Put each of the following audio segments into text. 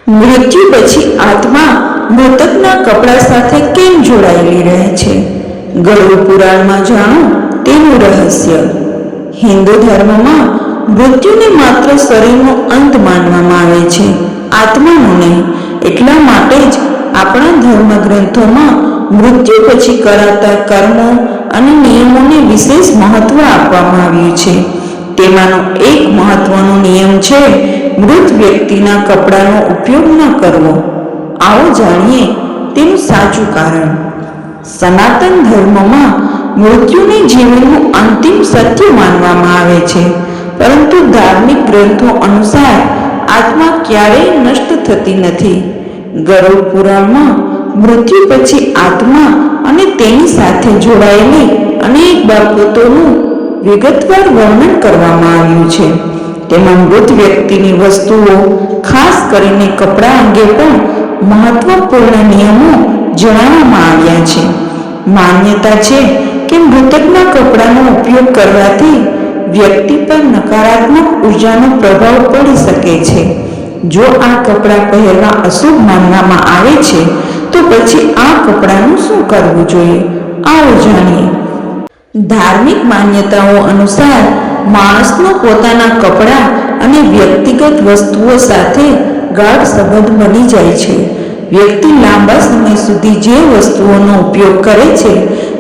મૃત્યુ પછી આત્મા મૃતકના કપડા સાથે કેમ જોડાયેલી રહે છે? ગરુડ પુરાણમાં જાણો તેનું રહસ્ય. હિન્દુ ધર્મમાં મૃત્યુને માત્ર શરીરનો અંત માનવામાં આવે છે, આત્માનો નહીં. એટલા માટે જ આપણા ધર્મ ગ્રંથોમાં મૃત્યુ પછી કરાતા કર્મો અને નિયમોને વિશેષ મહત્વ આપવામાં આવ્યું છે. તેમાંનો એક મહત્વનો નિયમ છે મૃત વ્યક્તિના કપડાનો ઉપયોગ ન કરવો. આવો જાણીએ તેનું સાચું કારણ. સનાતન ધર્મમાં મૃત્યુને જીવનનું અંતિમ સત્ય માનવામાં આવે છે, પરંતુ ધાર્મિક ગ્રંથો અનુસાર આત્મા ક્યારેય નષ્ટ થતી નથી. ગરુડ પુરાણમાં મૃત્યુ પછી આત્મા અને તેની સાથે જોડાયેલી અનેક બાબતોનું વિગતવાર વર્ણન કરવામાં આવ્યું છે. તેમાં મૃત વ્યક્તિની વસ્તુઓ, ખાસ કરીને કપડાં અંગે પણ મહત્વપૂર્ણ નિયમો જણાવવામાં આવ્યા છે. માન્યતા છે કે મૃતકના કપડાનો ઉપયોગ કરવાથી વ્યક્તિ પર નકારાત્મક ઉર્જાનો પ્રભાવ પડી શકે છે. જો આ કપડાં પહેરવા અશુભ માનવામાં આવે છે તો પછી આ કપડાનું શું કરવું જોઈએ? આવો જાણીએ. ધાર્મિક માન્યતાઓ અનુસાર માણસનો પોતાના કપડાં અને વ્યક્તિગત વસ્તુઓ સાથે ગાઢ સંબંધ બની જાય છે. વ્યક્તિ લાંબા સમય સુધી જે વસ્તુઓનો ઉપયોગ કરે છે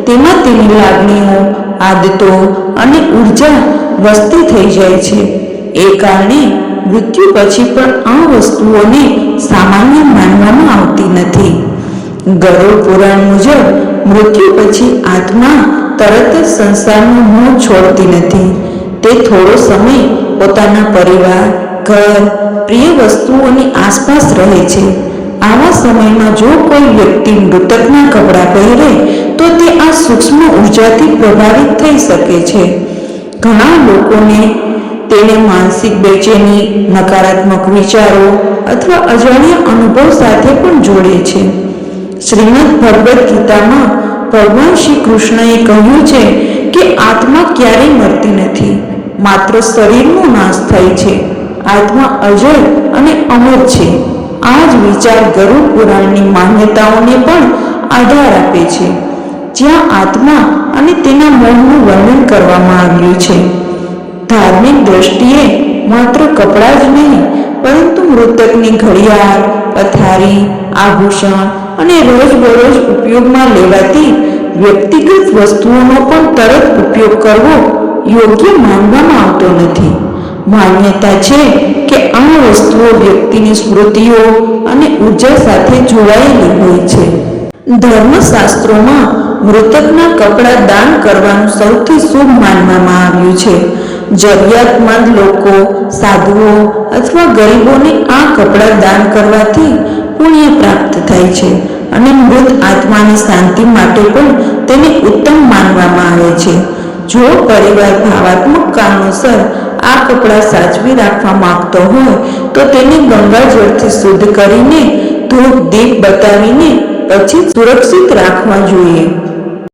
તેમાં તેની લાગણીઓ, આદતો અને ઉર્જા વસતી થઈ જાય છે. એ કારણે મૃત્યુ પછી પણ આ વસ્તુઓને સામાન્ય માનવામાં આવતી નથી. ગરુડ પુરાણ મુજબ મૃત્યુ પછી આત્મા તરત જ સંસારનું મોહ છોડતી નથી. તે થોડો સમય પોતાના પરિવાર, ઘર, પ્રિય વસ્તુઓની આસપાસ રહે છે. આવા સમયમાં જો કોઈ વ્યક્તિ મૃતકના કપડાં પહેરે તો તે આ સૂક્ષ્મ ઉર્જાથી પ્રભાવિત થઈ શકે છે. ઘણા લોકોને તેને માનસિક બેચેની, નકારાત્મક વિચારો અથવા અજાણ્યા અનુભવ સાથે પણ જોડે છે. શ્રીમદ ભગવદ્ ગીતામાં ભગવાન શ્રી કૃષ્ણએ કહ્યું છે કે આત્મા ક્યારેય મરતી નથી, માત્ર શરીરનો નાશ થાય છે. આત્મા અજર અને અમર છે. આ જ વિચાર ગરુડ પુરાણની માન્યતાઓને પણ આધાર આપે છે, જ્યાં આત્મા અને તેના મોહનું વર્ણન કરવામાં આવ્યું છે. ધાર્મિક દ્રષ્ટિએ માત્ર કપડાં જ નહીં, પરંતુ મૃતકની ઘડિયાળ, પથારી, આભૂષણ અને રોજબરોજ ઉપયોગમાં લેવાતી વ્યક્તિગત વસ્તુઓનો પણ તરત ઉપયોગ કરવો યોગ્ય માનવામાં આવતો નથી. માન્યતા છે કે આ વસ્તુઓ વ્યક્તિની સ્મૃતિઓ અને ઉર્જા સાથે જોડાયેલી હોય છે. ધર્મશાસ્ત્રોમાં મૃતકના કપડાં દાન કરવાનું સૌથી શુભ માનવામાં આવ્યું છે. જરૂરિયાતમંદ લોકો, સાધુઓ અથવા ગરીબોને આ કપડાં દાન કરવાથી પુણ્ય પ્રાપ્ત થાય છે અને મૃત આત્માની શાંતિ માટે પણ તેને ઉત્તમ માનવામાં આવે છે. જો પરિવાર ભાવાત્મક કારણોસર આ કપડાં સાચવી રાખવા માંગતો હોય તો તેને ગંગાજળથી શુદ્ધ કરીને ધૂપ દીપ બતાવીને પછી સુરક્ષિત રાખવા જોઈએ.